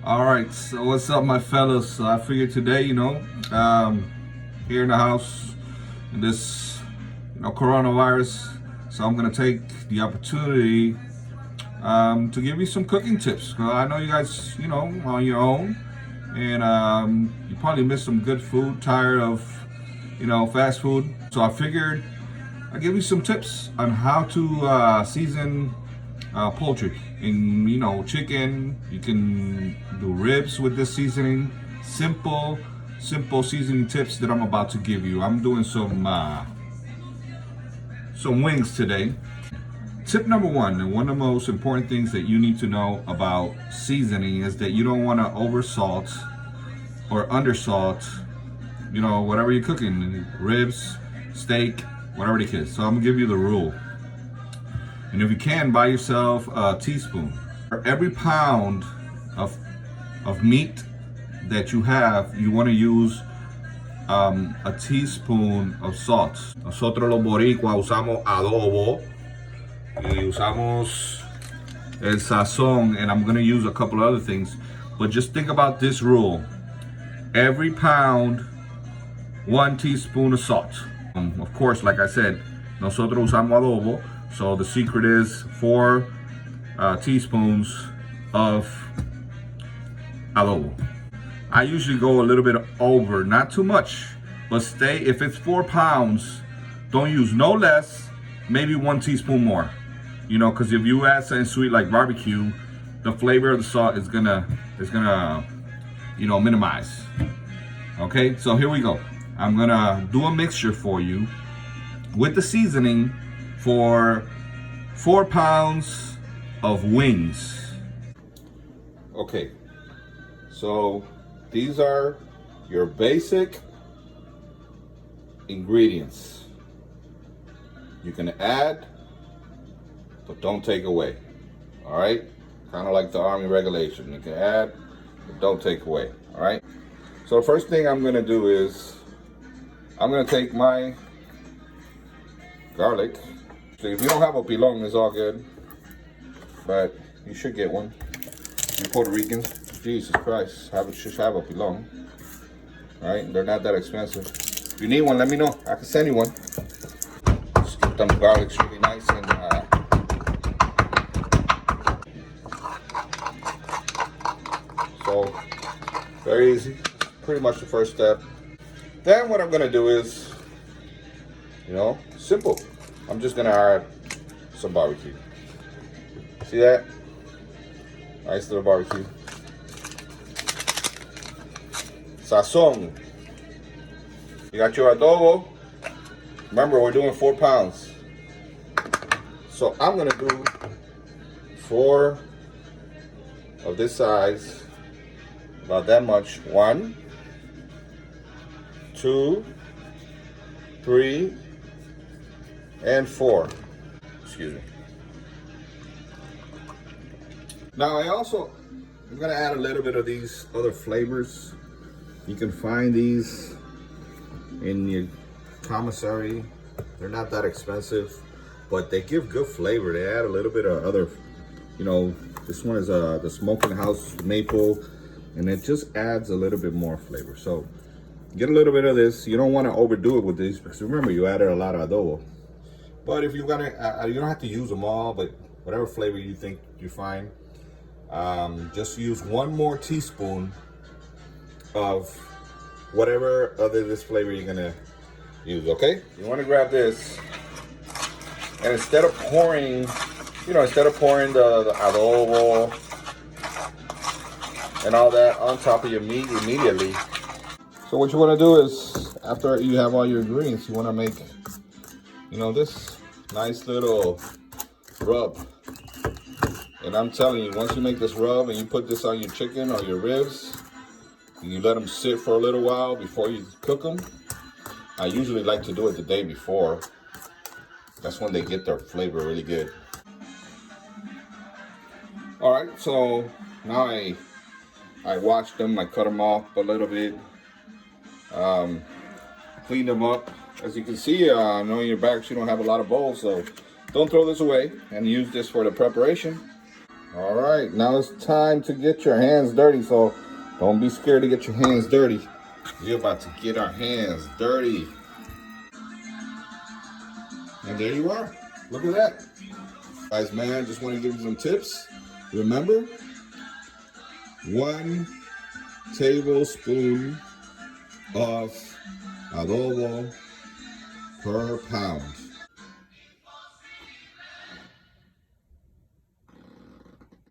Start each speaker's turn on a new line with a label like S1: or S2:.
S1: All right, so what's up, my fellas? I figured today, here in the house, in this, coronavirus, so I'm gonna take the opportunity to give you some cooking tips. I know you guys, on your own, and you probably missed some good food, tired of, fast food. So I figured I'd give you some tips on how to season poultry. In chicken, you can do ribs with this seasoning. Simple seasoning tips that I'm about to give you. I'm doing some wings today. Tip number one, and one of the most important things that you need to know about seasoning is that you don't want to over salt or under salt, whatever you're cooking, ribs, steak, whatever it is. So I'm gonna give you the rule. And if you can, buy yourself a teaspoon. For every pound of meat that you have, you want to use a teaspoon of salt. Nosotros los boricuas usamos adobo y usamos el sazón, and I'm going to use a couple other things. But just think about this rule. Every pound, 1 teaspoon of salt. Of course, like I said, nosotros usamos adobo. So the secret is 4 teaspoons of adobo. I usually go a little bit over, not too much, but if it's 4 pounds, don't use no less, maybe 1 teaspoon more. Because if you add something sweet like barbecue, the flavor of the salt is gonna minimize. Okay, so here we go. I'm gonna do a mixture for you with the seasoning for 4 pounds of wings. Okay, so these are your basic ingredients. You can add, but don't take away. All right, kind of like the Army regulation. You can add, but don't take away. All right. So the first thing I'm gonna do is I'm gonna take my garlic. If you don't have a pilon, it's all good, but you should get one. You Puerto Ricans, Jesus Christ, should have a pilon. All right, they're not that expensive. If you need one, let me know. I can send you one. Just get them garlics really nice and so very easy. Pretty much the first step. Then what I'm gonna do is, simple. I'm just gonna add some barbecue. See that? Nice little barbecue. Sazón. You got your adobo. Remember, we're doing 4 pounds. So I'm gonna do 4 of this size, about that much. 1, 2, 3, and 4. Excuse me. Now I'm gonna add a little bit of these other flavors. You can find these in your commissary. They're not that expensive, but they give good flavor. They add a little bit of other, this one is the Smoking House Maple, and it just adds a little bit more flavor. So get a little bit of this. You don't want to overdo it with these because remember, you added a lot of adobo. But if you're gonna, you don't have to use them all, but whatever flavor you think you find, just use 1 more teaspoon of whatever other this flavor you're gonna use. Okay, you want to grab this, and instead of pouring the adobo and all that on top of your meat immediately. So what you want to do is, after you have all your ingredients, you want to make this nice little rub. And I'm telling you, once you make this rub and you put this on your chicken or your ribs, and you let them sit for a little while before you cook them. I usually like to do it the day before. That's when they get their flavor really good. All right, so now I washed them, I cut them off a little bit, cleaned them up. As you can see, I know in your bags you don't have a lot of bowls, so don't throw this away and use this for the preparation. All right, now it's time to get your hands dirty. So don't be scared to get your hands dirty. We're about to get our hands dirty. And there you are. Look at that. Guys, man, just want to give you some tips. Remember, 1 tablespoon of adobo per pound.